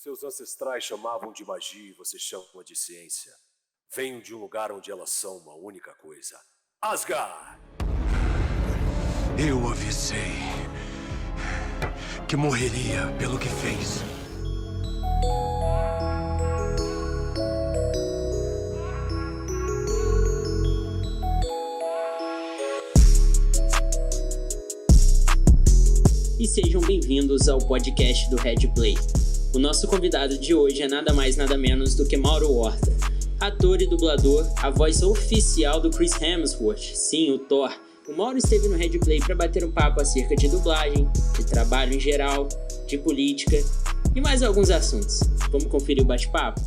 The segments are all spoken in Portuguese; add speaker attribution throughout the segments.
Speaker 1: Seus ancestrais chamavam de magia e você chama de ciência. Venho de um lugar onde elas são uma única coisa. Asgard!
Speaker 2: Eu avisei que morreria pelo que fez.
Speaker 3: E sejam bem-vindos ao podcast do Red Play. O nosso convidado de hoje é nada mais nada menos do que Mauro Horta, ator e dublador, a voz oficial do Chris Hemsworth, sim, o Thor. O Mauro esteve no Red Play para bater um papo acerca de dublagem, de trabalho em geral, de política e mais alguns assuntos. Vamos conferir o bate-papo?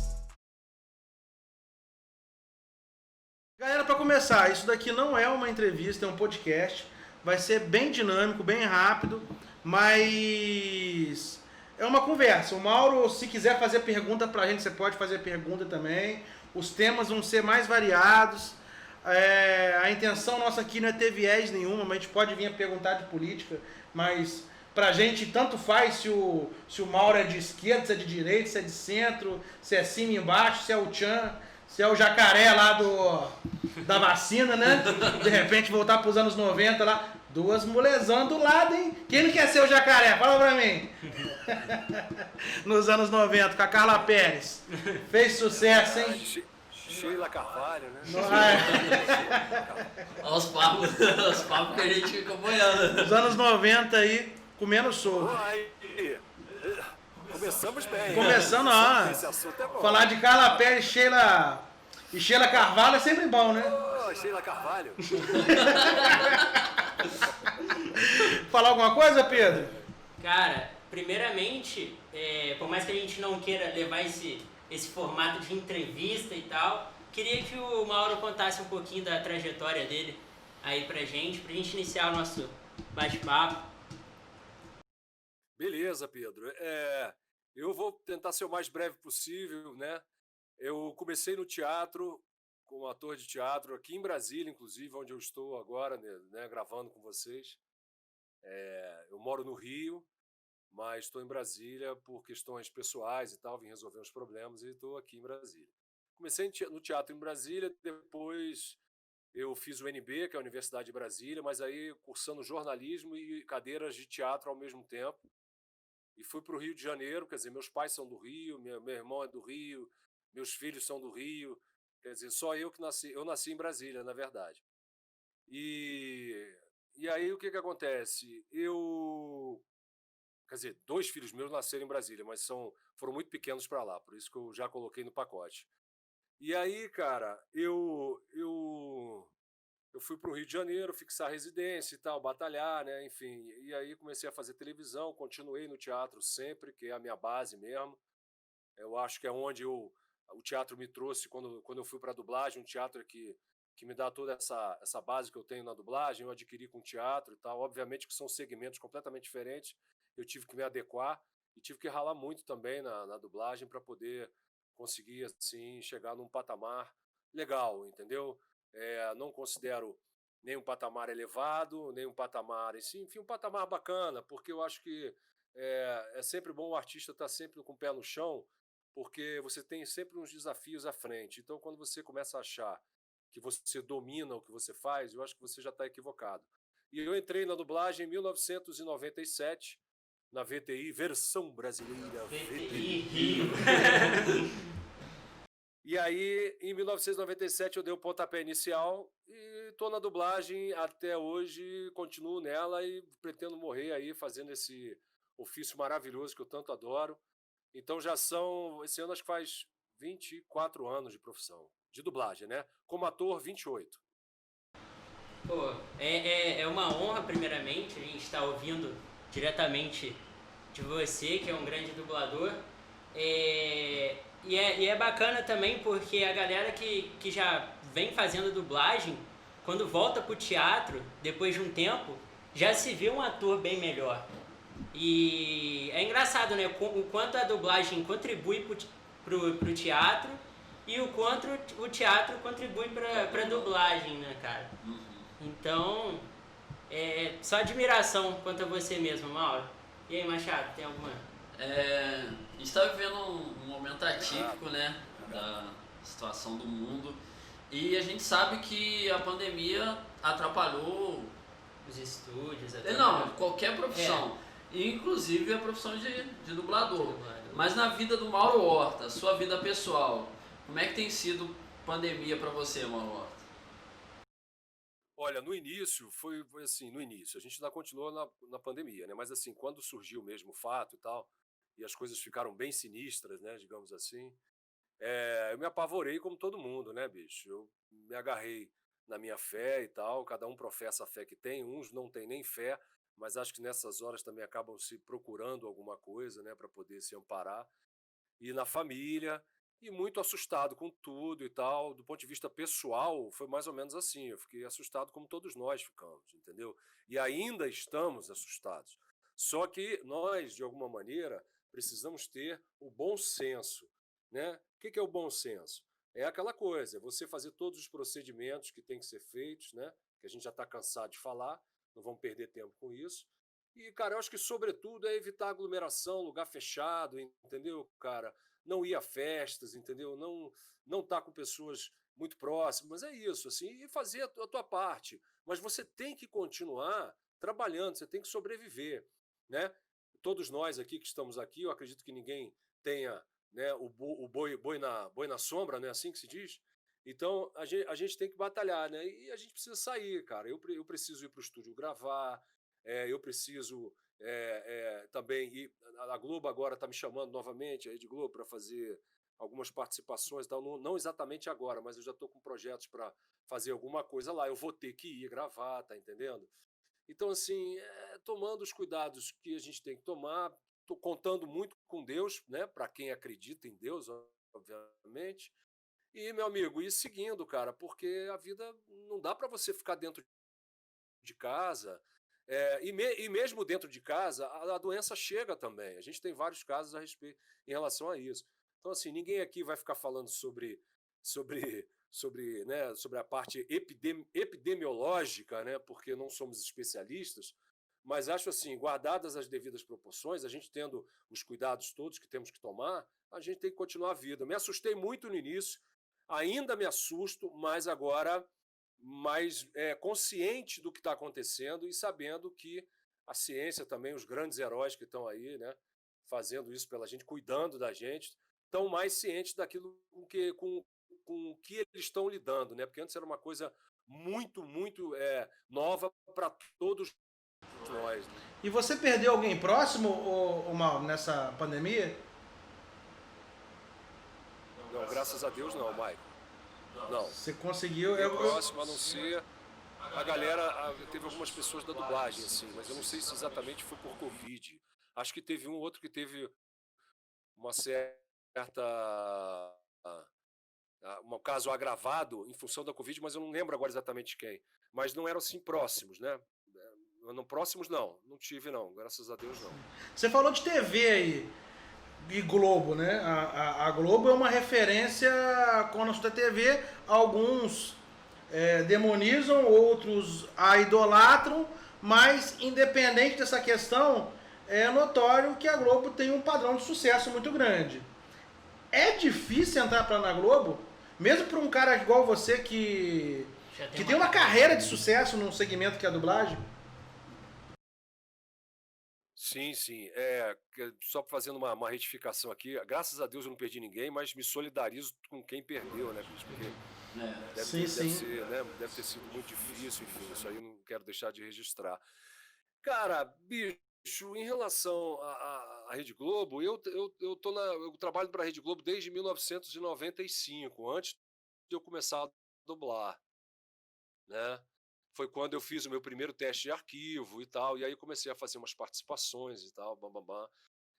Speaker 4: Galera, para começar, isso daqui não é uma entrevista, é um podcast. Vai ser bem dinâmico, bem rápido, mas é uma conversa. O Mauro, se quiser fazer pergunta pra gente, você pode fazer pergunta também. Os temas vão ser mais variados. A intenção nossa aqui não é ter viés nenhuma, mas a gente pode vir a perguntar de política, mas pra gente tanto faz se o Mauro é de esquerda, se é de direita, se é de centro, se é cima e embaixo, se é o Tchan, se é o jacaré lá da vacina, né? De repente voltar pros anos 90 lá. Duas mulezão do lado, hein? Quem não quer ser o jacaré? Fala pra mim. Nos anos 90, com a Carla Pérez. Fez sucesso, hein?
Speaker 1: Sheila Carvalho, né?
Speaker 5: Olha os papos que a gente fica boiando.
Speaker 4: Nos anos 90 aí, comendo solto.
Speaker 1: Começamos bem.
Speaker 4: Começando, ó.
Speaker 1: Esse assunto é bom.
Speaker 4: Falar de Carla Pérez, Sheila Carvalho é sempre bom, né?
Speaker 1: Sheila Carvalho.
Speaker 4: Falar alguma coisa, Pedro?
Speaker 3: Cara, primeiramente, por mais que a gente não queira levar esse formato de entrevista e tal, queria que o Mauro contasse um pouquinho da trajetória dele aí pra gente iniciar o nosso bate-papo.
Speaker 1: Beleza, Pedro. Eu vou tentar ser o mais breve possível, né? Eu comecei no teatro, como ator de teatro, aqui em Brasília, inclusive, onde eu estou agora, né, gravando com vocês. Eu moro no Rio, mas estou em Brasília por questões pessoais e tal, vim resolver uns problemas e estou aqui em Brasília. Comecei no teatro em Brasília, depois eu fiz o UNB, que é a Universidade de Brasília, mas aí cursando jornalismo e cadeiras de teatro ao mesmo tempo. E fui para o Rio de Janeiro, quer dizer, meus pais são do Rio, meu irmão é do Rio, meus filhos são do Rio, quer dizer, só eu que nasci, eu nasci em Brasília, na verdade. E aí o que acontece? Quer dizer, 2 filhos meus nasceram em Brasília, mas foram muito pequenos para lá, por isso que eu já coloquei no pacote. E aí, cara, eu fui para o Rio de Janeiro, fixar residência e tal, batalhar, né, enfim. E aí comecei a fazer televisão, continuei no teatro sempre, que é a minha base mesmo. Eu acho que é onde o teatro me trouxe quando eu fui para a dublagem, um teatro que me dá toda essa base que eu tenho na dublagem, eu adquiri com o teatro e tal. Obviamente que são segmentos completamente diferentes, eu tive que me adequar e tive que ralar muito também na dublagem para poder conseguir, assim, chegar num patamar legal, entendeu? Não considero nem um patamar elevado, nem um patamar, enfim, um patamar bacana, porque eu acho que é sempre bom o artista estar sempre com o pé no chão, porque você tem sempre uns desafios à frente. Então, quando você começa a achar que você domina o que você faz, eu acho que você já está equivocado. E eu entrei na dublagem em 1997, na VTI, versão brasileira,
Speaker 3: VTI Rio.
Speaker 1: E aí, em 1997, eu dei o pontapé inicial e estou na dublagem até hoje, continuo nela e pretendo morrer aí fazendo esse ofício maravilhoso que eu tanto adoro. Então esse ano acho que faz 24 anos de profissão, de dublagem, né? Como ator, 28.
Speaker 3: Pô, é uma honra, primeiramente, a gente estar ouvindo diretamente de você, que é um grande dublador. E é bacana também porque a galera que já vem fazendo dublagem, quando volta pro teatro, depois de um tempo, já se vê um ator bem melhor. E é engraçado, né? O quanto a dublagem contribui pro teatro e o quanto o teatro contribui pra dublagem, né, cara? Então, só admiração quanto a você mesmo, Mauro. E aí, Machado, tem alguma?
Speaker 5: A gente está vivendo um momento atípico, né, da situação do mundo, e a gente sabe que a pandemia atrapalhou,
Speaker 3: Os estúdios,
Speaker 5: não, qualquer profissão, inclusive a profissão de dublador. Mas na vida do Mauro Horta, sua vida pessoal, como é que tem sido pandemia para você, Mauro Horta?
Speaker 1: Olha, no início, foi assim, no início, a gente ainda continuou na pandemia, né? Mas assim, quando surgiu mesmo o fato e tal, e as coisas ficaram bem sinistras, né, digamos assim, eu me apavorei como todo mundo, né, bicho? Eu me agarrei na minha fé e tal, cada um professa a fé que tem, uns não têm nem fé, mas acho que nessas horas também acabam se procurando alguma coisa, né, para poder se amparar. E na família, e muito assustado com tudo e tal. Do ponto de vista pessoal, foi mais ou menos assim. Eu fiquei assustado como todos nós ficamos, entendeu? E ainda estamos assustados. Só que nós, de alguma maneira, precisamos ter o bom senso, né? O que é o bom senso? É aquela coisa, é você fazer todos os procedimentos que têm que ser feitos, né? Que a gente já está cansado de falar, não vamos perder tempo com isso. E, cara, eu acho que, sobretudo, é evitar aglomeração, lugar fechado, entendeu, cara? Não ir a festas, entendeu? Não estar com pessoas muito próximas, é isso, assim, e fazer a tua parte. Mas você tem que continuar trabalhando, você tem que sobreviver, né? Todos nós aqui que estamos aqui, eu acredito que ninguém tenha, né, o boi na sombra, né? Assim que se diz. Então, a gente tem que batalhar, né? E a gente precisa sair, cara. Eu preciso ir para o estúdio gravar, eu preciso também ir. A Globo agora está me chamando novamente, a Rede Globo, para fazer algumas participações, tal. Não exatamente agora, mas eu já estou com projetos para fazer alguma coisa lá. Eu vou ter que ir gravar, tá entendendo? Então, assim, tomando os cuidados que a gente tem que tomar, estou contando muito com Deus, né? Para quem acredita em Deus, obviamente. E, meu amigo, ir seguindo, cara, porque a vida não dá para você ficar dentro de casa. E mesmo dentro de casa, a doença chega também. A gente tem vários casos a respeito em relação a isso. Então, assim, ninguém aqui vai ficar falando sobre a parte epidemiológica, né, porque não somos especialistas, mas acho assim, guardadas as devidas proporções, a gente tendo os cuidados todos que temos que tomar, a gente tem que continuar a vida. Me assustei muito no início, ainda me assusto, mas agora mais consciente do que está acontecendo e sabendo que a ciência também, os grandes heróis que estão aí, né, fazendo isso pela gente, cuidando da gente, estão mais cientes daquilo com que eles estão lidando, né? Porque antes era uma coisa muito nova para todos nós. Né?
Speaker 4: E você perdeu alguém próximo, ou Mal, nessa pandemia?
Speaker 1: Não, graças a Deus não, Maico. Não.
Speaker 4: Você conseguiu.
Speaker 1: Ninguém próximo, a não ser a galera. Teve algumas pessoas da dublagem, assim, mas eu não sei se exatamente foi por Covid. Acho que teve um outro que teve uma certa. Um caso agravado em função da Covid, mas eu não lembro agora exatamente quem. Mas não eram assim próximos, né? Não próximos, não tive, não. Graças a Deus, não.
Speaker 4: Você falou de TV aí. E Globo, né? A Globo é uma referência com a nossa TV. Alguns demonizam, outros a idolatram, mas independente dessa questão, é notório que a Globo tem um padrão de sucesso muito grande. É difícil entrar na Globo, mesmo para um cara igual você que tem uma carreira de sucesso num segmento que é a dublagem.
Speaker 1: Sim, sim. Só fazendo uma retificação aqui, graças a Deus eu não perdi ninguém, mas me solidarizo com quem perdeu, né, bicho? Porque deve ter sido muito difícil, enfim, isso aí eu não quero deixar de registrar. Cara, bicho, em relação à Rede Globo, eu trabalho para a Rede Globo desde 1995, antes de eu começar a dublar, né? Foi quando eu fiz o meu primeiro teste de arquivo e tal, e aí comecei a fazer umas participações e tal, bam.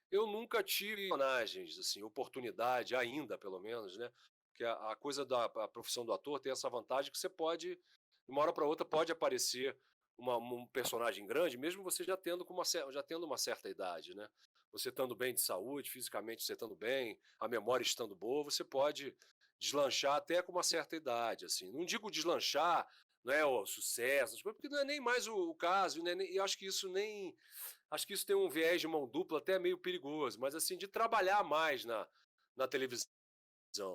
Speaker 1: Eu nunca tive personagens, assim, oportunidade ainda, pelo menos, né? Porque a coisa a profissão do ator tem essa vantagem que você pode, de uma hora para outra, pode aparecer um personagem grande, mesmo você já tendo uma certa idade, né? Você estando bem de saúde, fisicamente você estando bem, a memória estando boa, você pode deslanchar até com uma certa idade, assim. Não digo deslanchar, não é o sucesso, porque não é nem mais o caso, né? E acho que isso nem acho que isso tem um viés de mão dupla até meio perigoso, mas assim, de trabalhar mais na televisão,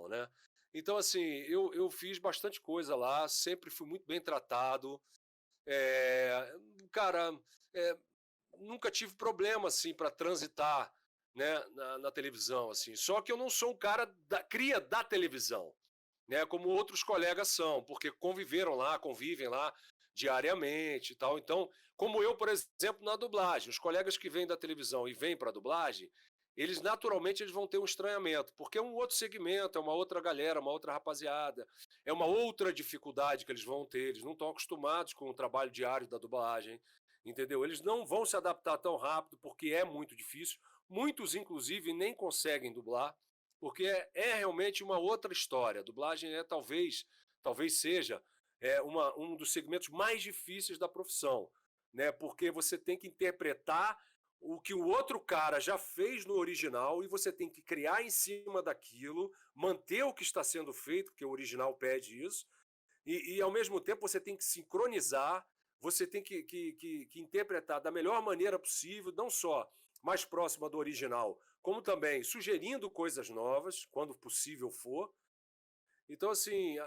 Speaker 1: né? Então, assim, eu fiz bastante coisa lá, sempre fui muito bem tratado. Cara, é, nunca tive problema, assim, para transitar, né, na televisão, assim. Só que eu não sou um cara cria da televisão, né, como outros colegas são, porque convivem lá diariamente e tal. Então, como eu, por exemplo, na dublagem, os colegas que vêm da televisão e vêm para a dublagem, eles naturalmente vão ter um estranhamento, porque é um outro segmento, é uma outra galera, uma outra rapaziada, é uma outra dificuldade que eles vão ter, eles não estão acostumados com o trabalho diário da dublagem, entendeu? Eles não vão se adaptar tão rápido, porque é muito difícil. Muitos, inclusive, nem conseguem dublar, porque é realmente uma outra história. A dublagem talvez seja um dos segmentos mais difíceis da profissão, né? Porque você tem que interpretar o que o outro cara já fez no original e você tem que criar em cima daquilo, manter o que está sendo feito, porque o original pede isso, e ao mesmo tempo você tem que sincronizar, você tem que interpretar da melhor maneira possível, não só mais próxima do original, como também sugerindo coisas novas, quando possível for. Então, assim,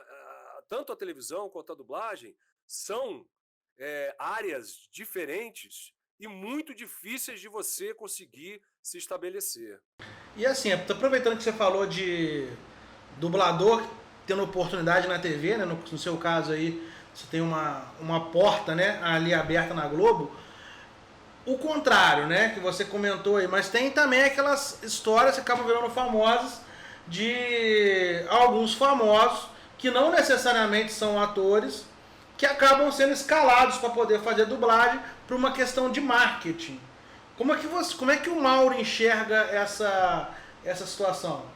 Speaker 1: tanto a televisão quanto a dublagem são áreas diferentes e muito difíceis de você conseguir se estabelecer.
Speaker 4: E assim, aproveitando que você falou de dublador tendo oportunidade na TV, né? No seu caso aí, você tem uma porta, né, ali aberta na Globo. O contrário, né, que você comentou aí, mas tem também aquelas histórias que acabam virando famosas de alguns famosos que não necessariamente são atores, que acabam sendo escalados para poder fazer dublagem por uma questão de marketing. Como é que o Mauro enxerga essa situação?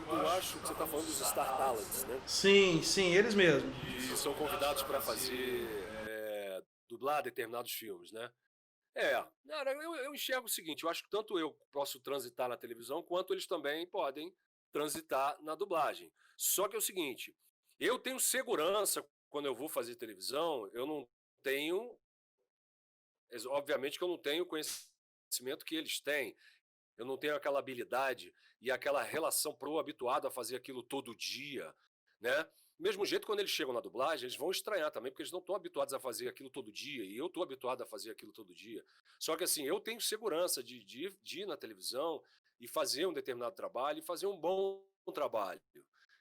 Speaker 1: Eu acho que você está falando dos Star Talents, né?
Speaker 4: Sim, eles mesmos.
Speaker 1: E são convidados para fazer dublar determinados filmes, né? Eu enxergo o seguinte, eu acho que tanto eu posso transitar na televisão, quanto eles também podem transitar na dublagem. Só que é o seguinte, eu tenho segurança quando eu vou fazer televisão, eu não tenho, obviamente que eu não tenho o conhecimento que eles têm, eu não tenho aquela habilidade e aquela relação habituado a fazer aquilo todo dia, né? Do mesmo jeito, quando eles chegam na dublagem, eles vão estranhar também, porque eles não estão habituados a fazer aquilo todo dia, e eu estou habituado a fazer aquilo todo dia. Só que assim, eu tenho segurança de ir na televisão e fazer um determinado trabalho, e fazer um bom trabalho.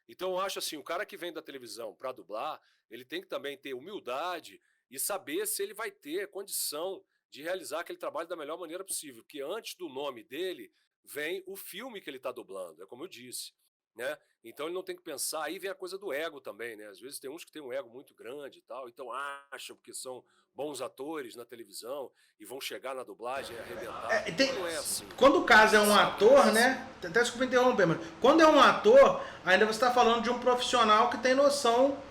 Speaker 1: Então eu acho assim, o cara que vem da televisão para dublar, ele tem que também ter humildade e saber se ele vai ter condição de realizar aquele trabalho da melhor maneira possível, porque antes do nome dele vem o filme que ele está dublando, é como eu disse, né? Então ele não tem que pensar, aí vem a coisa do ego também, né? Às vezes tem uns que têm um ego muito grande e tal, então acham que são bons atores na televisão e vão chegar na dublagem e arrebentar. Não é assim.
Speaker 4: Quando o caso é um ator, né? Até desculpa interromper, mas quando é um ator, ainda você está falando de um profissional que tem noção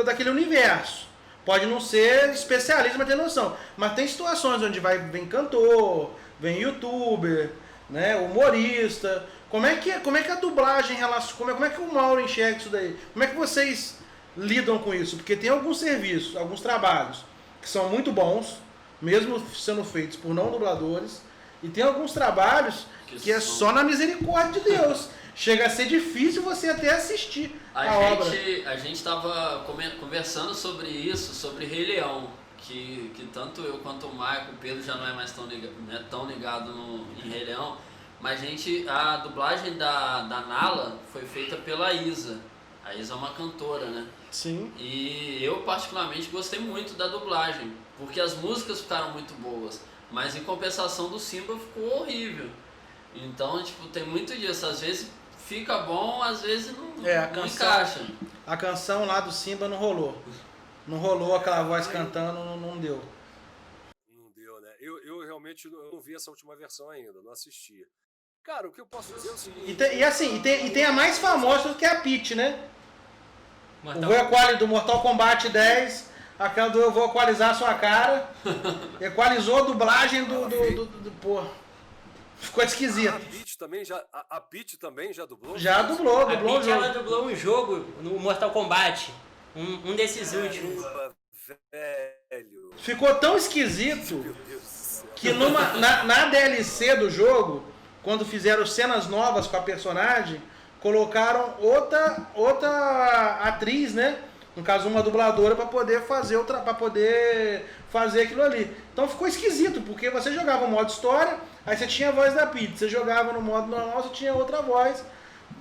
Speaker 4: daquele universo. Pode não ser especialista, mas tem noção. Mas tem situações onde vem cantor, vem youtuber, né, humorista. Como é que a dublagem relaciona? Como é que o Mauro enxerga isso daí? Como é que vocês lidam com isso? Porque tem alguns serviços, alguns trabalhos que são muito bons, mesmo sendo feitos por não dubladores, e tem alguns trabalhos que é só na misericórdia de Deus. Chega a ser difícil você até assistir a obra.
Speaker 5: A gente estava conversando sobre isso, sobre Rei Leão, que tanto eu quanto o Marco, o Pedro já não é mais tão ligado em Rei Leão, mas a dublagem da Nala foi feita pela Isa. A Isa é uma cantora, né?
Speaker 4: Sim.
Speaker 5: E eu particularmente gostei muito da dublagem, porque as músicas ficaram muito boas, mas em compensação do Simba ficou horrível. Então, tem muito disso, às vezes fica bom, às vezes não encaixa.
Speaker 4: A canção lá do Simba não rolou. Não rolou aquela voz cantando, não deu.
Speaker 1: Não deu, né? Eu realmente não vi essa última versão ainda, não assisti. Cara, o que eu posso dizer é o seguinte...
Speaker 4: E tem a mais famosa que é a Peach, né? O vou equalizar do Mortal Kombat 10, aquela do eu vou equalizar a sua cara. Equalizou a dublagem do porra. Ficou esquisito.
Speaker 1: A Peach também já dublou?
Speaker 4: Já dublou
Speaker 3: A
Speaker 4: o
Speaker 3: Peach,
Speaker 4: jogo.
Speaker 3: ela dublou um jogo no Mortal Kombat. Um desses últimos.
Speaker 1: Velho.
Speaker 4: Ficou tão esquisito
Speaker 1: Meu Deus do céu.
Speaker 4: que na DLC do jogo, quando fizeram cenas novas com a personagem, colocaram outra atriz, né? No caso, uma dubladora para poder fazer aquilo ali. Então ficou esquisito, porque você jogava o modo história, aí você tinha a voz da Peach, você jogava no modo normal, você tinha outra voz.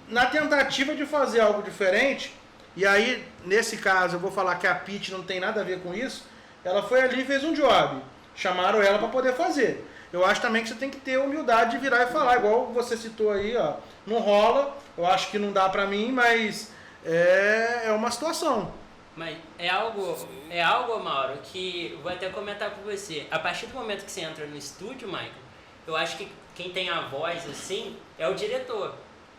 Speaker 4: Na tentativa de fazer algo diferente, e aí, nesse caso, eu vou falar que a Peach não tem nada a ver com isso, ela foi ali e fez um job. Chamaram ela para poder fazer. Eu acho também que você tem que ter humildade de virar e falar, igual você citou aí, ó. Não rola, eu acho que não dá pra mim, mas é uma situação.
Speaker 3: Mas é algo, Mauro, que vou até comentar com você. A partir do momento que você entra no estúdio, Michael, eu acho que quem tem a voz, assim, é o diretor.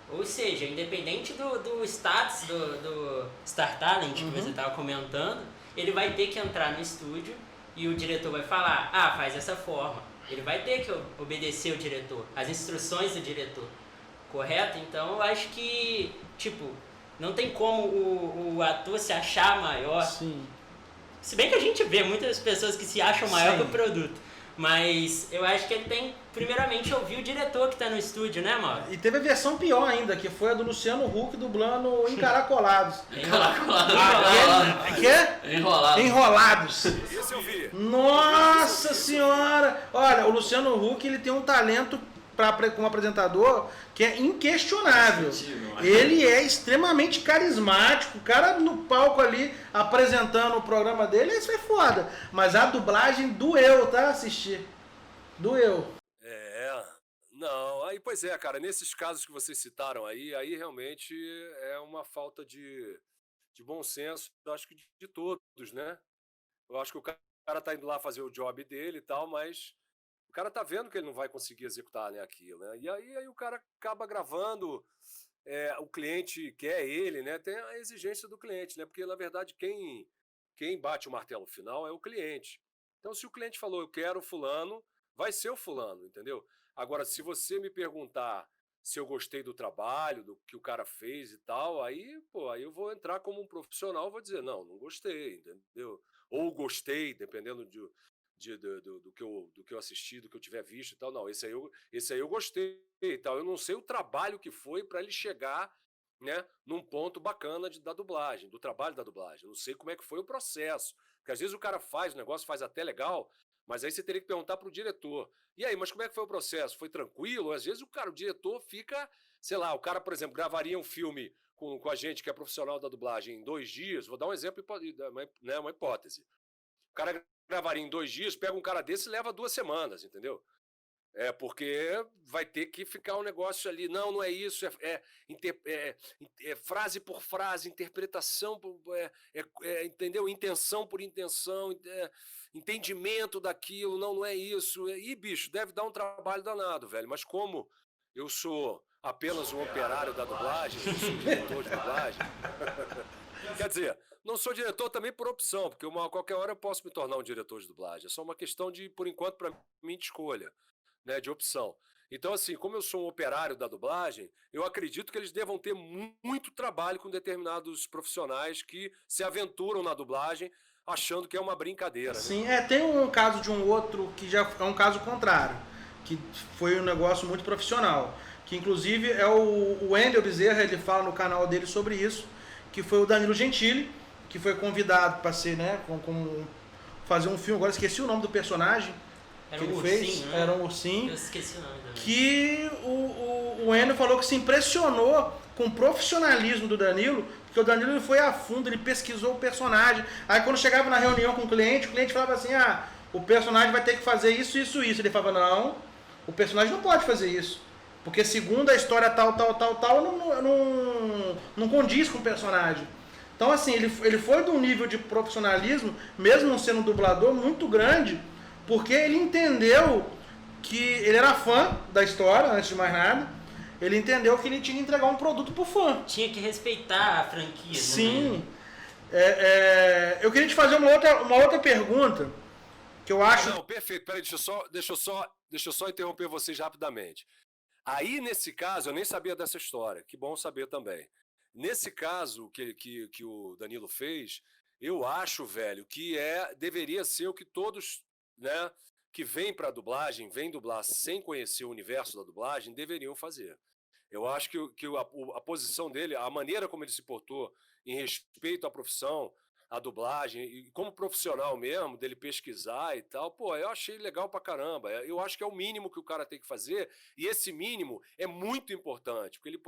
Speaker 3: Ou seja, independente do status do Star Talent que você estava comentando, ele vai ter que entrar no estúdio e o diretor vai falar, faz dessa forma. Ele vai ter que obedecer o diretor, as instruções do diretor, correto? Então eu acho que, não tem como o ator se achar maior.
Speaker 4: Sim.
Speaker 3: Se bem que a gente vê muitas pessoas que se acham maior
Speaker 4: Sim.
Speaker 3: que o produto. Mas eu acho que ele tem, primeiramente, ouvir o diretor que está no estúdio, né, Mauro?
Speaker 4: E teve a versão pior ainda, que foi a do Luciano Huck dublando Encaracolados. Enrolados.
Speaker 1: Isso eu vi.
Speaker 4: Nossa senhora! Olha, o Luciano Huck, ele tem um talento como apresentador que é inquestionável. Ele é extremamente carismático. O cara no palco ali apresentando o programa dele, isso é foda. Mas a dublagem doeu, tá? Assistir. Doeu.
Speaker 1: Não, aí pois é, cara, nesses casos que vocês citaram aí realmente é uma falta de bom senso, eu acho que de todos, né? Eu acho que o cara tá indo lá fazer o job dele e tal, mas o cara tá vendo que ele não vai conseguir executar, né, aquilo, né? E aí o cara acaba gravando, o cliente quer ele, né? Tem a exigência do cliente, né? Porque, na verdade, quem bate o martelo final é o cliente. Então, se o cliente falou, eu quero fulano, vai ser o fulano, entendeu? Agora, se você me perguntar se eu gostei do trabalho, do que o cara fez e tal, aí eu vou entrar como um profissional e vou dizer, não gostei, entendeu? Ou gostei, dependendo do que eu assisti, do que eu tiver visto e tal. Não, esse aí eu gostei e tal. Eu não sei o trabalho que foi para ele chegar, né, num ponto bacana da dublagem, do trabalho da dublagem. Eu não sei como é que foi o processo. Porque às vezes o cara faz o negócio, faz até legal, mas aí você teria que perguntar pro diretor. E aí, mas como é que foi o processo? Foi tranquilo? Às vezes o diretor fica, sei lá, o cara, por exemplo, gravaria um filme com a gente que é profissional da dublagem em 2 dias. Vou dar um exemplo, né, uma hipótese. O cara gravaria em 2 dias, pega um cara desse e leva 2 semanas, entendeu? Porque vai ter que ficar um negócio ali, não é isso, frase por frase, interpretação, entendeu? Intenção por intenção, entendimento daquilo, não é isso. E, bicho, deve dar um trabalho danado, velho, mas como eu sou apenas um operário da dublagem, eu sou diretor de dublagem, quer dizer, não sou diretor também por opção, porque a qualquer hora eu posso me tornar um diretor de dublagem, é só uma questão de, por enquanto, para mim, de escolha. Né, de opção. Então, assim, como eu sou um operário da dublagem, eu acredito que eles devam ter muito trabalho com determinados profissionais que se aventuram na dublagem achando que é uma brincadeira.
Speaker 4: Sim,
Speaker 1: né?
Speaker 4: tem um caso de um outro que já é um caso contrário, que foi um negócio muito profissional, que inclusive é o Wendel Bezerra, ele fala no canal dele sobre isso, que foi o Danilo Gentili, que foi convidado para ser, né, fazer um filme, agora esqueci o nome do personagem,
Speaker 3: Era
Speaker 4: que ele
Speaker 3: ursinho,
Speaker 4: fez,
Speaker 3: né?
Speaker 4: era um ursinho.
Speaker 3: Eu esqueci o nome também.
Speaker 4: Que o Wendel falou que se impressionou com o profissionalismo do Danilo, porque o Danilo ele foi a fundo, ele pesquisou o personagem. Aí quando chegava na reunião com o cliente falava assim, o personagem vai ter que fazer isso, isso, isso. Ele falava, não, o personagem não pode fazer isso, porque segundo a história tal, não condiz com o personagem. Então assim, ele foi de um nível de profissionalismo, mesmo não sendo um dublador, muito grande, porque ele entendeu que ele era fã da história, antes de mais nada. Ele entendeu que ele tinha que entregar um produto pro fã.
Speaker 3: Tinha que respeitar a franquia.
Speaker 4: Sim. Eu queria te fazer uma outra pergunta, que eu acho...
Speaker 1: Não, perfeito. Peraí, deixa eu só deixa eu só interromper vocês rapidamente. Aí, nesse caso, eu nem sabia dessa história, que bom saber também. Nesse caso que o Danilo fez, eu acho, velho, que deveria ser o que todos, né, que vêm para dublagem, vêm dublar sem conhecer o universo da dublagem, deveriam fazer. Eu acho que a posição dele, a maneira como ele se portou em respeito à profissão, à dublagem, e como profissional mesmo, dele pesquisar e tal, pô, eu achei legal pra caramba. Eu acho que é o mínimo que o cara tem que fazer, e esse mínimo é muito importante, porque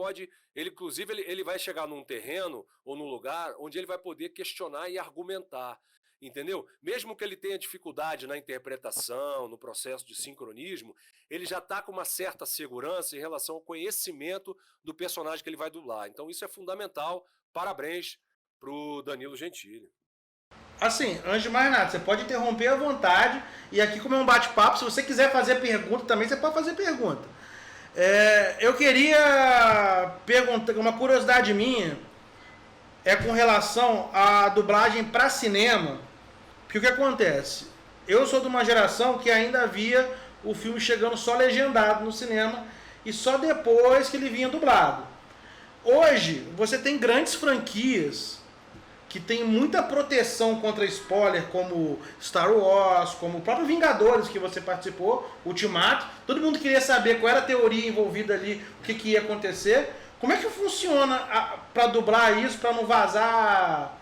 Speaker 1: inclusive, ele vai chegar num terreno ou num lugar onde ele vai poder questionar e argumentar. Entendeu? Mesmo que ele tenha dificuldade na interpretação, no processo de sincronismo, ele já está com uma certa segurança em relação ao conhecimento do personagem que ele vai dublar. Então isso é fundamental. Parabéns pro Danilo Gentili.
Speaker 4: Assim, antes de mais nada, você pode interromper à vontade. E aqui, como é um bate-papo, se você quiser fazer pergunta também, você pode fazer pergunta. Eu queria perguntar, uma curiosidade minha é com relação à dublagem para cinema. Porque o que acontece? Eu sou de uma geração que ainda via o filme chegando só legendado no cinema e só depois que ele vinha dublado. Hoje, você tem grandes franquias que tem muita proteção contra spoiler, como Star Wars, como o próprio Vingadores que você participou, Ultimato. Todo mundo queria saber qual era a teoria envolvida ali, o que ia acontecer. Como é que funciona para dublar isso, para não vazar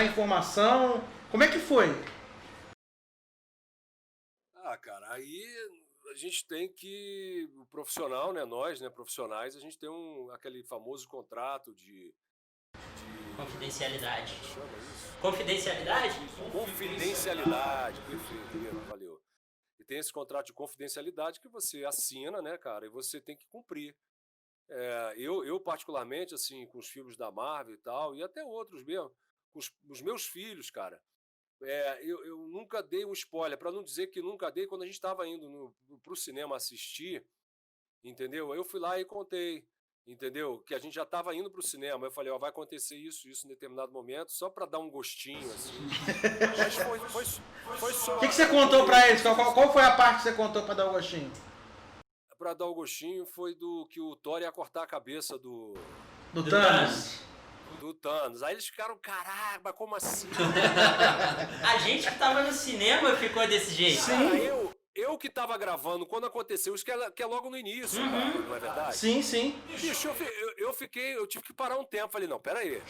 Speaker 4: informação? Como é que foi?
Speaker 1: Cara, aí a gente tem que... O profissional, né? Nós, né? Profissionais, a gente tem aquele famoso contrato de
Speaker 3: Confidencialidade.
Speaker 1: Chama isso?
Speaker 3: Confidencialidade?
Speaker 1: Confidencialidade, perfeito, valeu. E tem esse contrato de confidencialidade que você assina, né, cara? E você tem que cumprir. Eu particularmente, assim, com os filmes da Marvel e tal, e até outros mesmo, com os meus filhos, cara, eu nunca dei um spoiler, para não dizer que nunca dei, quando a gente estava indo pro cinema assistir, entendeu? Eu fui lá e contei, entendeu? Que a gente já estava indo pro cinema, eu falei, vai acontecer isso em determinado momento, só para dar um gostinho, assim. Mas foi só...
Speaker 4: O que você contou para eles? Qual foi a parte que você contou para dar o gostinho?
Speaker 1: Para dar o gostinho foi do que o Thor ia cortar a cabeça do
Speaker 4: Thanos.
Speaker 1: Do Thanos. Aí eles ficaram, caramba, como assim?
Speaker 3: A gente que tava no cinema ficou desse jeito.
Speaker 1: Sim. Eu que tava gravando quando aconteceu isso, que é logo no início, cara, não é verdade?
Speaker 4: Sim, sim.
Speaker 1: Bicho, eu tive que parar um tempo. Falei, não, pera aí.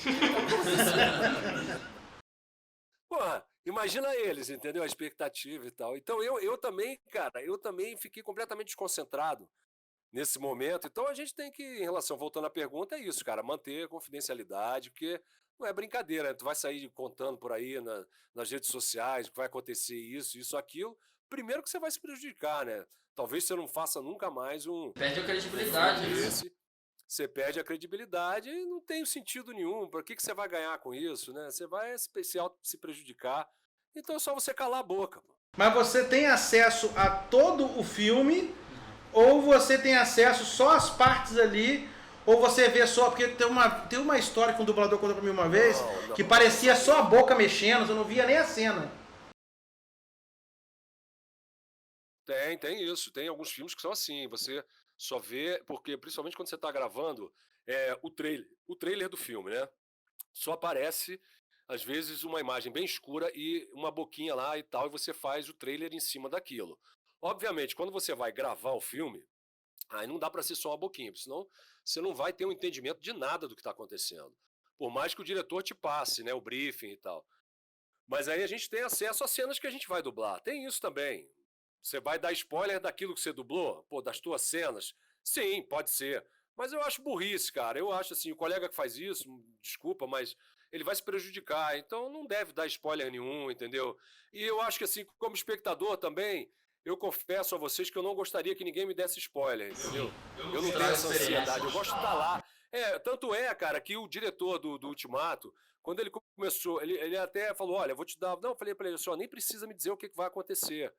Speaker 1: Porra, imagina eles, entendeu? A expectativa e tal. Então eu também, cara, fiquei completamente desconcentrado nesse momento. Então a gente tem que, em relação, voltando à pergunta, é isso, cara, manter a confidencialidade, porque não é brincadeira, né? Tu vai sair contando por aí nas redes sociais que vai acontecer isso, aquilo. Primeiro que você vai se prejudicar, né? Talvez você não faça nunca mais
Speaker 5: Perde a credibilidade.
Speaker 1: Você perde a credibilidade e não tem sentido nenhum. Por que você vai ganhar com isso, né? Você vai se prejudicar. Então é só você calar a boca.
Speaker 4: Mas você tem acesso a todo o filme, ou você tem acesso só às partes ali, ou você vê só... Porque tem uma história que um dublador contou pra mim uma vez, que parecia só a boca mexendo, você não via nem a cena.
Speaker 1: Tem isso. Tem alguns filmes que são assim. Você só vê, porque principalmente quando você está gravando o trailer do filme, né? Só aparece, às vezes, uma imagem bem escura e uma boquinha lá e tal, e você faz o trailer em cima daquilo. Obviamente, quando você vai gravar o filme, aí não dá para ser só uma boquinha, senão você não vai ter um entendimento de nada do que está acontecendo. Por mais que o diretor te passe, né, o briefing e tal. Mas aí a gente tem acesso às cenas que a gente vai dublar. Tem isso também. Você vai dar spoiler daquilo que você dublou? Pô, das tuas cenas? Sim, pode ser. Mas eu acho burrice, cara. Eu acho assim, o colega que faz isso, desculpa, mas ele vai se prejudicar. Então não deve dar spoiler nenhum, entendeu? E eu acho que assim, como espectador também, eu confesso a vocês que eu não gostaria que ninguém me desse spoiler, entendeu? Eu não tenho essa ansiedade, eu gosto de estar lá. Tanto é, cara, que o diretor do Ultimato, quando ele começou, ele até falou, olha, eu vou te dar... Não, eu falei pra ele, só nem precisa me dizer o que vai acontecer.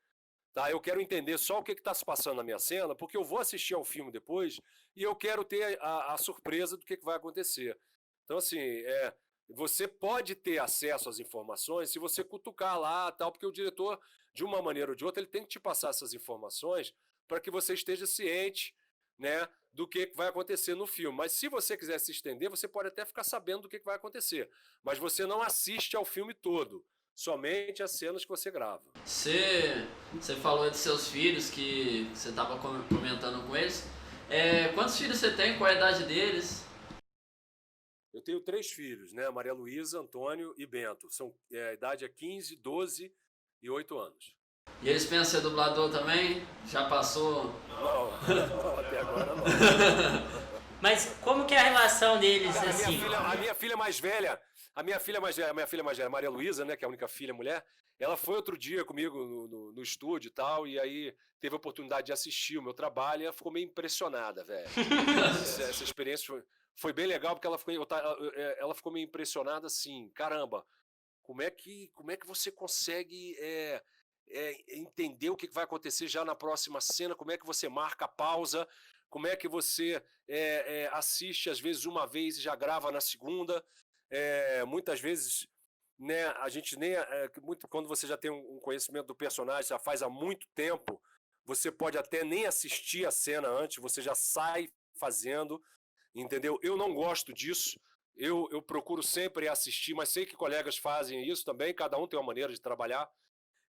Speaker 1: Tá, eu quero entender só o que está se passando na minha cena, porque eu vou assistir ao filme depois e eu quero ter a surpresa do que vai acontecer. Então, assim, você pode ter acesso às informações se você cutucar lá, tal, porque o diretor, de uma maneira ou de outra, ele tem que te passar essas informações para que você esteja ciente, né, do que vai acontecer no filme. Mas se você quiser se estender, você pode até ficar sabendo do que vai acontecer. Mas você não assiste ao filme todo, somente as cenas que você grava.
Speaker 5: Você falou de seus filhos, que você estava comentando com eles. Quantos filhos você tem? Qual a idade deles?
Speaker 1: Eu tenho 3 filhos, né? Maria Luísa, Antônio e Bento. A idade é 15, 12 e 8 anos.
Speaker 5: E eles pensam ser dublador também? Já passou?
Speaker 1: Não, até agora não.
Speaker 3: Mas como que é a relação deles,
Speaker 1: Cara,
Speaker 3: assim?
Speaker 1: a minha filha mais velha, Maria Luísa, né, que é a única filha mulher, ela foi outro dia comigo no estúdio e tal, e aí teve a oportunidade de assistir o meu trabalho e ela ficou meio impressionada, velho. Essa experiência foi bem legal, porque ela ficou meio impressionada assim, caramba, como é que você consegue entender o que vai acontecer já na próxima cena, como é que você marca a pausa, como é que você assiste às vezes uma vez e já grava na segunda, muitas vezes, né, a gente nem quando você já tem um conhecimento do personagem, já faz há muito tempo, você pode até nem assistir a cena antes, você já sai fazendo, entendeu? Eu não gosto disso, eu procuro sempre assistir, mas sei que colegas fazem isso também, cada um tem uma maneira de trabalhar.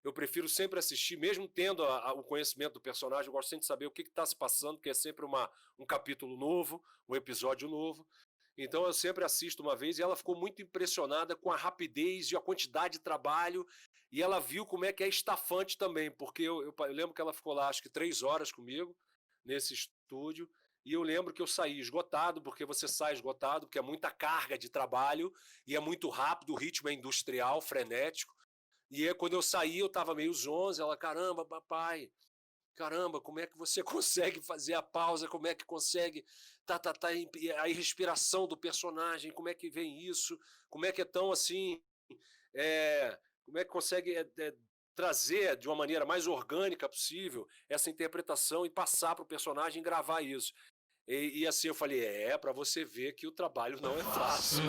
Speaker 1: Eu prefiro sempre assistir, mesmo tendo o conhecimento do personagem, eu gosto sempre de saber o que está se passando, porque é sempre um capítulo novo, um episódio novo. Então eu sempre assisto uma vez e ela ficou muito impressionada com a rapidez e a quantidade de trabalho, e ela viu como é que é estafante também, porque eu lembro que ela ficou lá acho que 3 horas comigo, nesse estúdio, e eu lembro que eu saí esgotado, porque você sai esgotado, porque é muita carga de trabalho, e é muito rápido, o ritmo é industrial, frenético. E aí, quando eu saí, eu estava meio zonzo, ela, caramba, papai, caramba, como é que você consegue fazer a pausa, como é que consegue, a respiração do personagem, como é que vem isso, como é que é tão assim, como é que consegue trazer de uma maneira mais orgânica possível essa interpretação e passar para o personagem e gravar isso. E assim eu falei, para você ver que o trabalho não é fácil.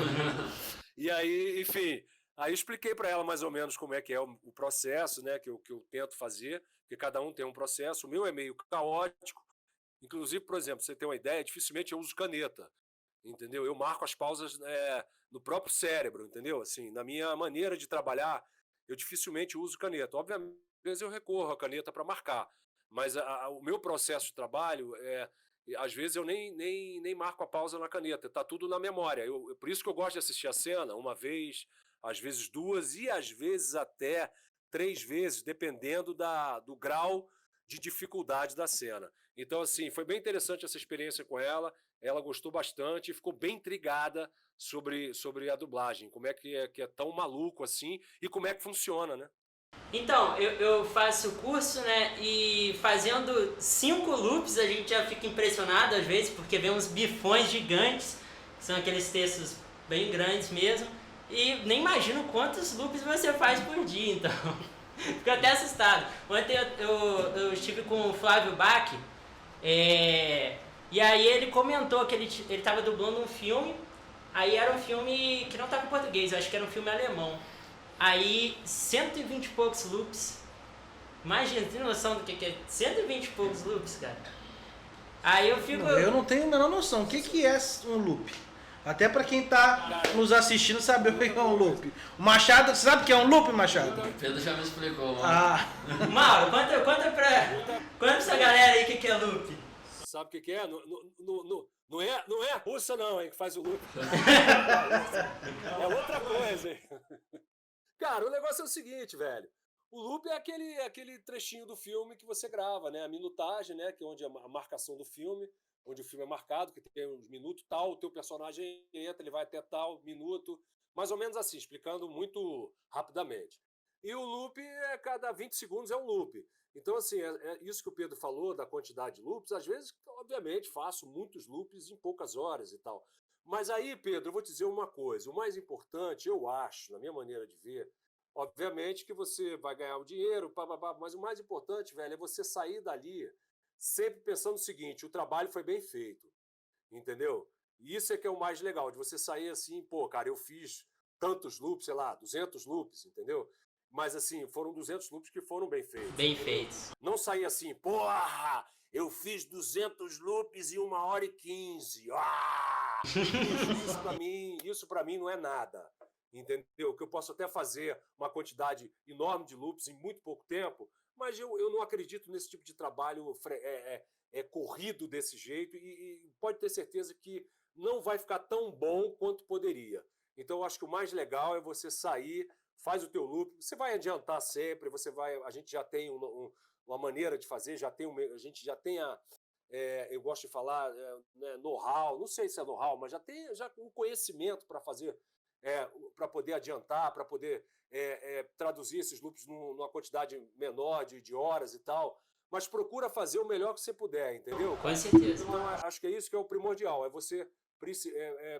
Speaker 1: E aí, enfim... Aí eu expliquei para ela mais ou menos como é que é o processo, né, que eu tento fazer, porque cada um tem um processo. O meu é meio caótico. Inclusive, por exemplo, você tem uma ideia, dificilmente eu uso caneta, entendeu? Eu marco as pausas no próprio cérebro, entendeu? Assim, na minha maneira de trabalhar, eu dificilmente uso caneta. Obviamente, às vezes eu recorro à caneta para marcar, mas o meu processo de trabalho às vezes eu nem marco a pausa na caneta, está tudo na memória. Por isso que eu gosto de assistir a cena uma vez, às vezes 2 e às vezes até 3 vezes, dependendo do grau de dificuldade da cena. Então, assim, foi bem interessante essa experiência com ela gostou bastante e ficou bem intrigada sobre a dublagem, como é que é tão maluco assim e como é que funciona, né?
Speaker 3: Então, eu faço o curso, né, e fazendo 5 loops a gente já fica impressionado às vezes, porque vem uns bifões gigantes, que são aqueles textos bem grandes mesmo, e nem imagino quantos loops você faz por dia, então fico até assustado. Ontem eu estive com o Flávio Bach, e aí ele comentou que ele estava dublando um filme, aí era um filme que não estava em português, eu acho que era um filme alemão. Aí 120 e poucos loops. Imagina, tem noção do que é 120 e poucos loops, cara? Aí eu fico...
Speaker 4: Eu não tenho a menor noção. O que é um loop? Até pra quem tá nos assistindo saber o que é um loop. O Machado, você sabe o que é um loop, Machado?
Speaker 5: O Pedro já me explicou, mano.
Speaker 3: Mauro, conta pra essa galera aí o que é loop.
Speaker 1: Sabe o que é? Não é a russa não, hein, que faz o loop. É outra coisa, hein? Cara, o negócio é o seguinte, velho. O loop é aquele trechinho do filme que você grava, né? A minutagem, né? Que é onde a marcação do filme, onde o filme é marcado, que tem uns minutos tal, o teu personagem entra, ele vai até tal minuto, mais ou menos assim, explicando muito rapidamente. E o loop cada 20 segundos é um loop. Então, assim, é isso que o Pedro falou da quantidade de loops. Às vezes, obviamente, faço muitos loops em poucas horas e tal. Mas aí, Pedro, eu vou te dizer uma coisa. O mais importante, eu acho, na minha maneira de ver, obviamente que você vai ganhar o dinheiro, mas o mais importante, velho, é você sair dali sempre pensando o seguinte, o trabalho foi bem feito, entendeu? Isso é que é o mais legal, de você sair assim, pô, cara, eu fiz tantos loops, sei lá, 200 loops, entendeu? Mas, assim, foram 200 loops que foram bem feitos.
Speaker 3: Bem feitos.
Speaker 1: Não sair assim, porra, eu fiz 200 loops em 1h15. Ah! Isso pra mim não é nada, entendeu? Que eu posso até fazer uma quantidade enorme de loops em muito pouco tempo, mas eu não acredito nesse tipo de trabalho corrido desse jeito e pode ter certeza que não vai ficar tão bom quanto poderia. Então, eu acho que o mais legal é você sair, faz o teu loop, você vai adiantar sempre, a gente já tem uma maneira de fazer, a gente já tem eu gosto de falar, né, know-how, não sei se é know-how, mas já tem um conhecimento para fazer, para poder adiantar, para poder traduzir esses loops numa quantidade menor de horas e tal, mas procura fazer o melhor que você puder, entendeu?
Speaker 3: Com certeza.
Speaker 1: Então, acho que é isso que é o primordial, é você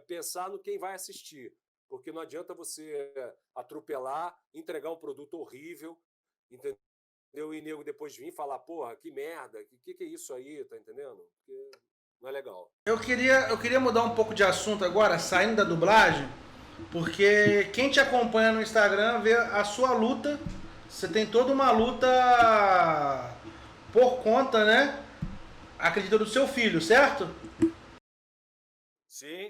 Speaker 1: pensar no quem vai assistir, porque não adianta você atropelar, entregar um produto horrível, entendeu? E nego depois vir falar, porra, que merda, que é isso aí, tá entendendo? Porque não é legal.
Speaker 4: Eu queria mudar um pouco de assunto agora, saindo da dublagem, porque quem te acompanha no Instagram vê a sua luta. Você tem toda uma luta por conta, né? Acredito do seu filho, certo?
Speaker 1: Sim.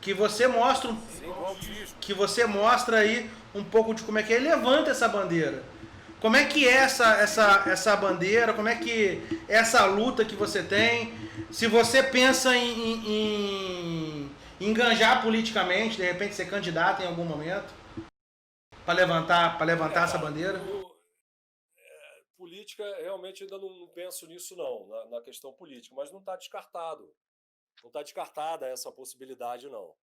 Speaker 4: Que você mostra,
Speaker 1: Sim, do autismo.
Speaker 4: que você mostra aí um pouco de como é que ele levanta essa bandeira. Como é que é essa bandeira? Como é que é essa luta que você tem? Se você pensa em enganjar politicamente, de repente ser candidato em algum momento, para levantar essa bandeira?
Speaker 1: Política, realmente ainda não penso nisso não, na questão política, mas não está descartado. Não está descartada essa possibilidade, não.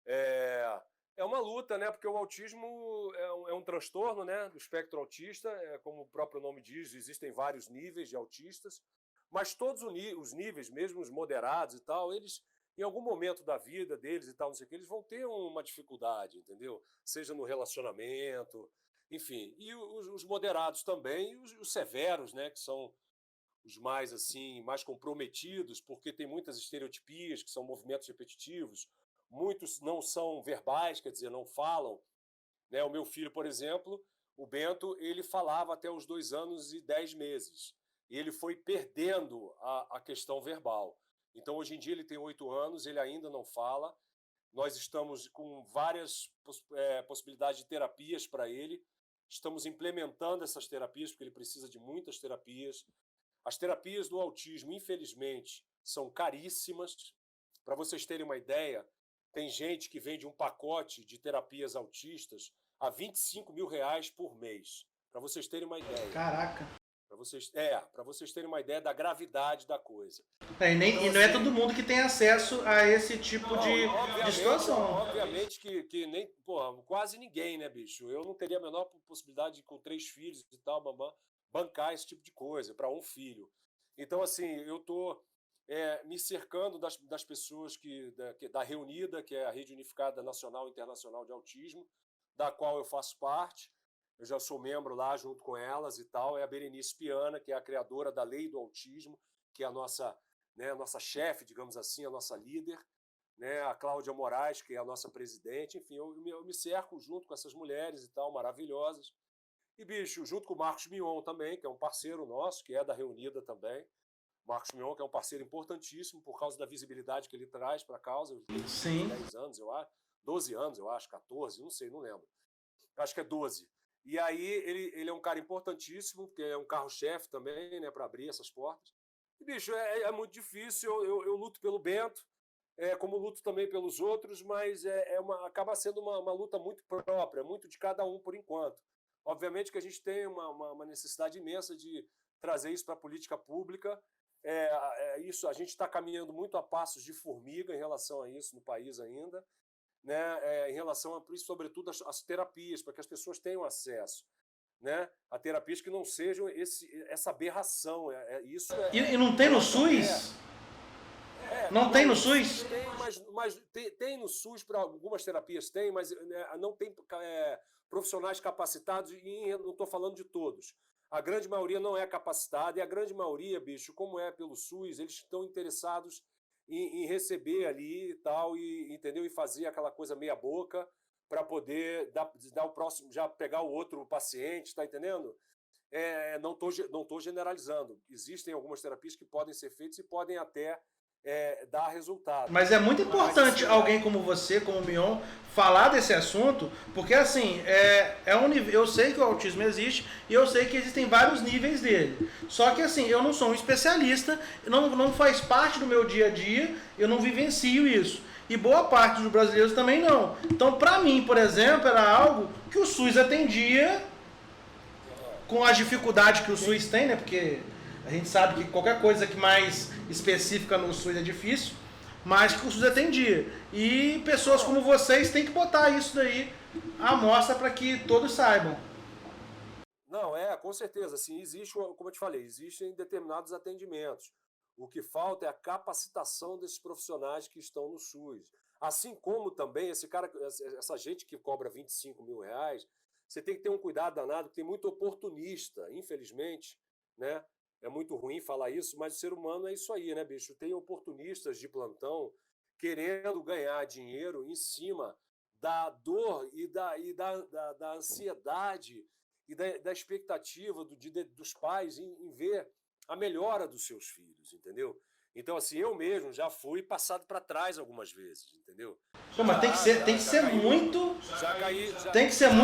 Speaker 1: É uma luta, né? Porque o autismo é um transtorno, né, do espectro autista, como o próprio nome diz, existem vários níveis de autistas, mas todos os níveis, mesmo os moderados e tal, eles, em algum momento da vida deles e tal, não sei o que, eles vão ter uma dificuldade, entendeu? Seja no relacionamento, enfim. E os moderados também, e os severos, né, que são os mais, assim, mais comprometidos, porque tem muitas estereotipias, que são movimentos repetitivos, muitos não são verbais, quer dizer, não falam, né? O meu filho, por exemplo, o Bento, ele falava até os 2 anos e 10 meses. E ele foi perdendo a questão verbal. Então, hoje em dia, ele tem 8 anos, ele ainda não fala. Nós estamos com várias possibilidades de terapias para ele. Estamos implementando essas terapias, porque ele precisa de muitas terapias. As terapias do autismo, infelizmente, são caríssimas. Para vocês terem uma ideia, tem gente que vende um pacote de terapias autistas a R$25 mil por mês. Para vocês terem uma ideia.
Speaker 4: Caraca.
Speaker 1: Para vocês terem uma ideia da gravidade da coisa.
Speaker 4: E não é todo mundo que tem acesso a esse tipo de situação.
Speaker 1: Obviamente que nem, porra, quase ninguém, né, bicho? Eu não teria a menor possibilidade de, com 3 filhos e tal, bancar esse tipo de coisa para um filho. Então, assim, eu estou me cercando das pessoas da Reunida, que é a Rede Unificada Nacional e Internacional de Autismo, da qual eu faço parte. Eu já sou membro lá junto com elas e tal. É a Berenice Piana, que é a criadora da Lei do Autismo, que é a nossa chefe, digamos assim, a nossa líder. Né? A Cláudia Moraes, que é a nossa presidente. Enfim, eu me cerco junto com essas mulheres e tal, maravilhosas. E, bicho, junto com o Marcos Mion também, que é um parceiro nosso, que é da Reunida também. Marcos Mion, que é um parceiro importantíssimo por causa da visibilidade que ele traz para a causa. Ele tem
Speaker 4: Sim.
Speaker 1: 10 anos, eu acho. 12 anos, eu acho, 14, não sei, não lembro. Acho que é 12. E aí ele é um cara importantíssimo, porque é um carro-chefe também, né, para abrir essas portas. E, bicho, é muito difícil. Eu luto pelo Bento, como luto também pelos outros, mas acaba sendo uma luta muito própria, muito de cada um por enquanto. Obviamente que a gente tem uma necessidade imensa de trazer isso para a política pública. Isso, a gente está caminhando muito a passos de formiga em relação a isso no país ainda, né? Em relação, sobretudo, às terapias, para que as pessoas tenham acesso, né? A terapias que não sejam essa aberração.
Speaker 4: E não tem no SUS? Não tem no SUS?
Speaker 1: Tem no SUS para algumas terapias, tem, mas não tem profissionais capacitados, e não estou falando de todos. A grande maioria não é capacitada, e a grande maioria, bicho, como é pelo SUS, eles estão interessados em receber ali e tal, entendeu? E fazer aquela coisa meia boca, para poder dar o próximo, já pegar o outro paciente, tá entendendo? Não tô generalizando. Existem algumas terapias que podem ser feitas e podem até dar resultado.
Speaker 4: Mas é muito importante alguém como você, como o Mion, falar desse assunto, porque assim, eu sei que o autismo existe e eu sei que existem vários níveis dele. Só que assim, eu não sou um especialista, não faz parte do meu dia a dia, eu não vivencio isso. E boa parte dos brasileiros também não. Então, pra mim, por exemplo, era algo que o SUS atendia com as dificuldades que o SUS tem, né? Porque a gente sabe que qualquer coisa que mais específica no SUS é difícil, mas que o SUS atendia. E pessoas como vocês têm que botar isso daí à mostra para que todos saibam.
Speaker 1: Não, com certeza. Assim, existe, como eu te falei, existem determinados atendimentos. O que falta é a capacitação desses profissionais que estão no SUS. Assim como também essa gente que cobra 25 mil reais, você tem que ter um cuidado danado, porque tem muito oportunista, infelizmente, né? É muito ruim falar isso, mas o ser humano é isso aí, né, bicho? Tem oportunistas de plantão querendo ganhar dinheiro em cima da dor e da ansiedade e da expectativa dos pais em ver a melhora dos seus filhos, entendeu? Então, assim, eu mesmo já fui passado para trás algumas vezes, entendeu?
Speaker 4: Pô, mas tem que ser muito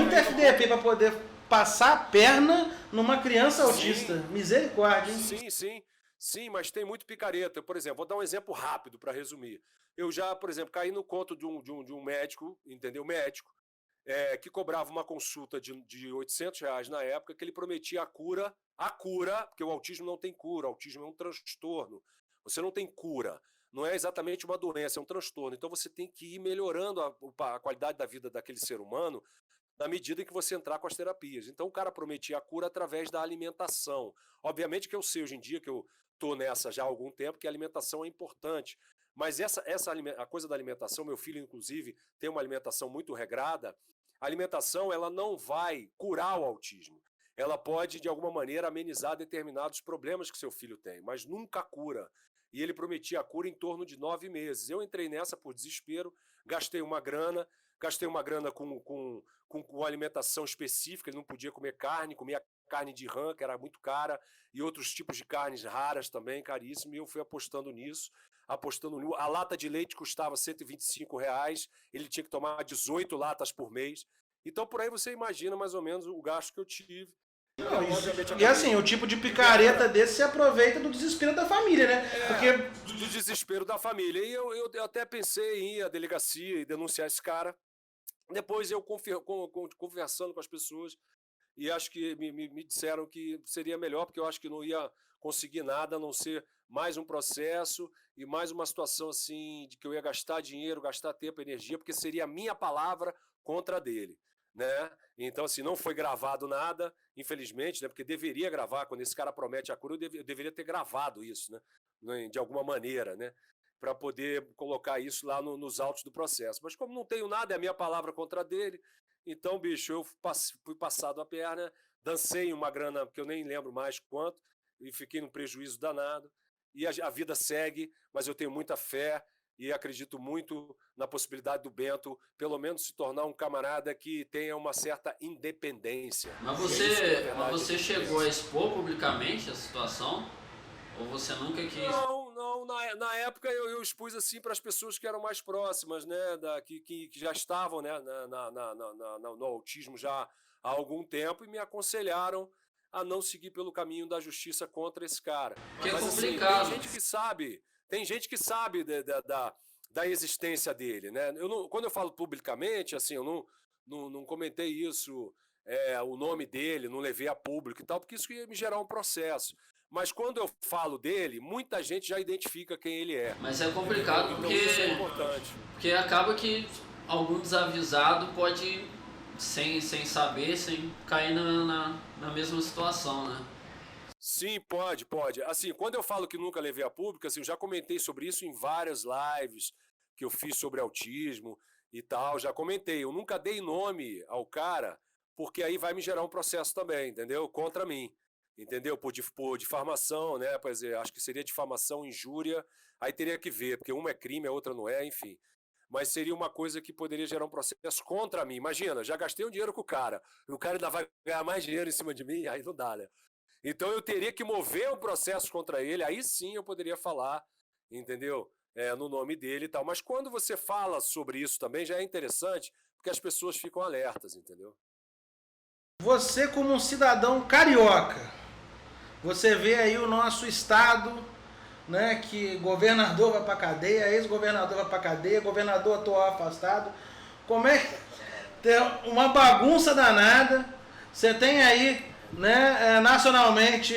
Speaker 4: FDP
Speaker 1: FDP
Speaker 4: para poder passar a perna numa criança autista. Misericórdia, hein?
Speaker 1: Sim, mas tem muito picareta. Por exemplo, vou dar um exemplo rápido para resumir. Eu já, por exemplo, caí no conto de um médico, entendeu? Médico, que cobrava uma consulta de 800 reais na época, que ele prometia a cura, porque o autismo não tem cura, o autismo é um transtorno. Você não tem cura, não é exatamente uma doença, é um transtorno. Então você tem que ir melhorando a qualidade da vida daquele ser humano na medida em que você entrar com as terapias. Então o cara prometia a cura através da alimentação. Obviamente que eu sei hoje em dia, que eu estou nessa já há algum tempo, que a alimentação é importante. Mas a coisa da alimentação, meu filho inclusive tem uma alimentação muito regrada, a alimentação ela não vai curar o autismo. Ela pode, de alguma maneira, amenizar determinados problemas que seu filho tem, mas nunca cura. E ele prometia a cura em torno de 9 meses. Eu entrei nessa por desespero, gastei uma grana com alimentação específica, ele não podia comer carne, comia carne de rã, que era muito cara, e outros tipos de carnes raras também, caríssimo, e eu fui apostando nisso. A lata de leite custava R$125, ele tinha que tomar 18 latas por mês. Então, por aí você imagina mais ou menos o gasto que eu tive.
Speaker 4: E assim, o tipo de picareta desse se aproveita do desespero da família, né?
Speaker 1: Do desespero da família. E eu até pensei em ir à delegacia e denunciar esse cara. Depois eu conversando com as pessoas, e acho que me disseram que seria melhor, porque eu acho que não ia conseguir nada, a não ser mais um processo e mais uma situação assim, de que eu ia gastar dinheiro, gastar tempo, energia, porque seria a minha palavra contra a dele, né? Então, assim, não foi gravado nada, infelizmente, né? Porque deveria gravar, quando esse cara promete a cura, eu deveria ter gravado isso, né? De alguma maneira, né? Para poder colocar isso lá nos autos do processo. Mas como não tenho nada, é a minha palavra contra a dele, então, bicho, eu fui passado a perna, dancei uma grana que eu nem lembro mais quanto, e fiquei num prejuízo danado. E a vida segue, mas eu tenho muita fé e acredito muito na possibilidade do Bento, pelo menos, se tornar um camarada que tenha uma certa independência.
Speaker 5: Mas você chegou a expor publicamente a situação? Ou você nunca quis?
Speaker 1: Não, na época eu expus assim para as pessoas que eram mais próximas, né, que já estavam, né, no autismo já há algum tempo, e me aconselharam a não seguir pelo caminho da justiça contra esse cara.
Speaker 5: Que
Speaker 1: Mas
Speaker 5: é complicado.
Speaker 1: Assim, tem gente que sabe da existência dele, né? Quando eu falo publicamente, assim, eu não comentei isso, o nome dele, não levei a público e tal, porque isso ia me gerar um processo. Mas quando eu falo dele, muita gente já identifica quem ele é.
Speaker 5: Mas é complicado
Speaker 1: então, isso é importante.
Speaker 5: Porque acaba que algum desavisado pode, sem saber, sem cair na mesma situação, né?
Speaker 1: Sim, pode. Assim, quando eu falo que nunca levei a público, assim, eu já comentei sobre isso em várias lives que eu fiz sobre autismo e tal, já comentei. Eu nunca dei nome ao cara, porque aí vai me gerar um processo também, entendeu? Contra mim. Entendeu? Por difamação, né? Pois é, acho que seria difamação, injúria, aí teria que ver, porque uma é crime, a outra não é, enfim. mas seria uma coisa que poderia gerar um processo contra mim. Imagina, já gastei um dinheiro com o cara ainda vai ganhar mais dinheiro em cima de mim, aí não dá, né? Então eu teria que mover um processo contra ele, aí sim eu poderia falar, entendeu? No nome dele e tal. Mas quando você fala sobre isso também, já é interessante, porque as pessoas ficam alertas, entendeu?
Speaker 4: Você, como um cidadão carioca, você vê aí o nosso estado, né, que governador vai pra cadeia, ex-governador vai pra cadeia, governador atual afastado. Como é que tem uma bagunça danada? Você tem aí, né, nacionalmente,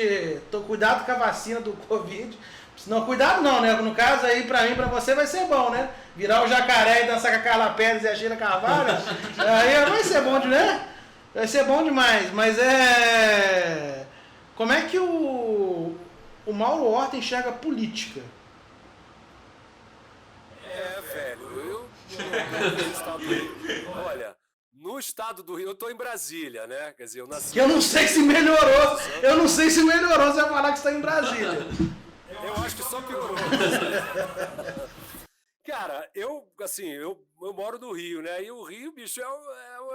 Speaker 4: cuidado com a vacina do Covid. Não, cuidado não, né? No caso aí, pra mim, pra você, vai ser bom, né? Virar o jacaré e dançar com a Carla Pérez e a Sheila Carvalho, aí vai ser bom, né? Vai ser bom demais, mas como é que o Mauro Horta enxerga a política?
Speaker 1: Velho, olha, no estado do Rio, eu tô em Brasília, né? Quer dizer, eu nasci...
Speaker 4: Que eu não sei se melhorou, você vai falar que você tá em Brasília.
Speaker 1: Eu acho que só piorou. Cara, eu moro no Rio, né? E o Rio, bicho, é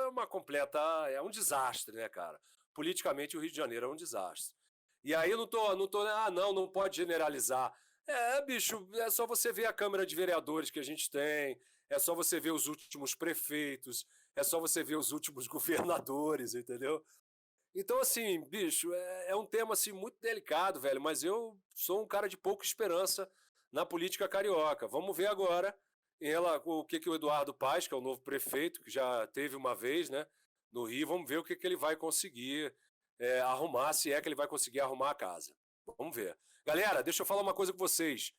Speaker 1: uma completa... É um desastre, né, cara? Politicamente, o Rio de Janeiro é um desastre. E aí eu não pode generalizar. Bicho, é só você ver a Câmara de Vereadores que a gente tem, é só você ver os últimos prefeitos, é só você ver os últimos governadores, entendeu? Então, assim, bicho, é um tema assim, muito delicado, velho, mas eu sou um cara de pouca esperança na política carioca. Vamos ver agora o que o Eduardo Paes, que é o novo prefeito, que já teve uma vez, né, no Rio, vamos ver o que ele vai conseguir arrumar, se é que ele vai conseguir arrumar a casa. Vamos ver. Galera, deixa eu falar uma coisa com vocês.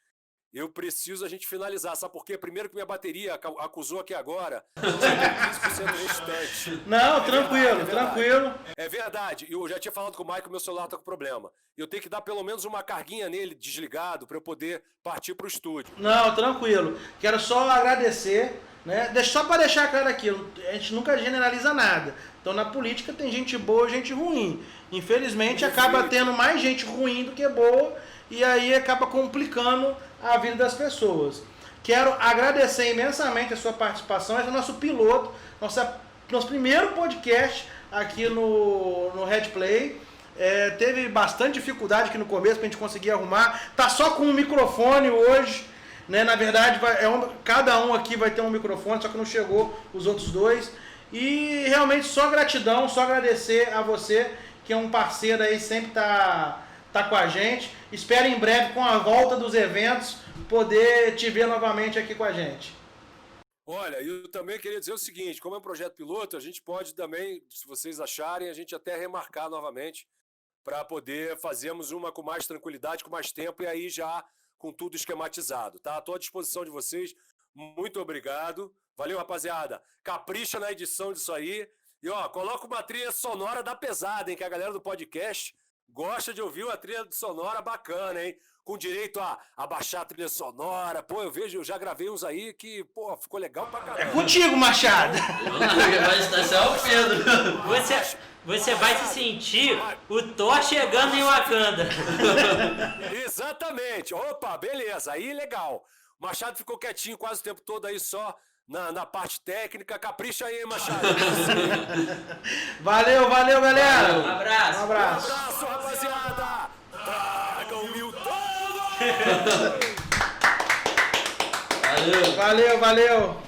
Speaker 1: Eu preciso a gente finalizar, sabe por quê? Primeiro que minha bateria acusou aqui agora 15% restante.
Speaker 4: Não, tranquilo.
Speaker 1: É verdade. Eu já tinha falado com o Michael, meu celular tá com problema. Eu tenho que dar pelo menos uma carguinha nele desligado para eu poder partir pro estúdio.
Speaker 4: Não, tranquilo. Quero só agradecer, né? Só para deixar claro aqui, a gente nunca generaliza nada. Então na política tem gente boa e gente ruim. Infelizmente acaba tendo mais gente ruim do que boa e aí acaba complicando a vida das pessoas. Quero agradecer imensamente a sua participação. Esse é o nosso piloto, nosso primeiro podcast aqui no Red Play. Teve bastante dificuldade aqui no começo pra gente conseguir arrumar. Tá só com um microfone hoje, né? Na verdade, cada um aqui vai ter um microfone, só que não chegou os outros dois. E realmente só gratidão, só agradecer a você, que é um parceiro aí, sempre tá com a gente. Espero em breve, com a volta dos eventos, poder te ver novamente aqui com a gente.
Speaker 1: Olha, eu também queria dizer o seguinte, como é um projeto piloto, a gente pode também, se vocês acharem, a gente até remarcar novamente para poder fazermos uma com mais tranquilidade, com mais tempo e aí já com tudo esquematizado, tá? Estou à disposição de vocês, muito obrigado. Valeu, rapaziada. Capricha na edição disso aí. E, coloca uma trilha sonora da pesada, hein? Que a galera do podcast gosta de ouvir uma trilha sonora bacana, hein? Com direito a baixar a trilha sonora. Pô, eu já gravei uns aí que, pô, ficou legal pra caramba.
Speaker 4: É contigo, Machado.
Speaker 5: Vai estar só o Pedro.
Speaker 3: Você vai se sentir o Thor chegando em Wakanda.
Speaker 1: Exatamente. Opa, beleza. Aí, legal. O Machado ficou quietinho quase o tempo todo aí só na parte técnica. Capricha aí, Machado.
Speaker 4: Valeu, galera.
Speaker 3: Um abraço.
Speaker 4: Um abraço.
Speaker 1: Um abraço, rapaziada. Traga o Milton.
Speaker 5: Valeu.
Speaker 4: Valeu.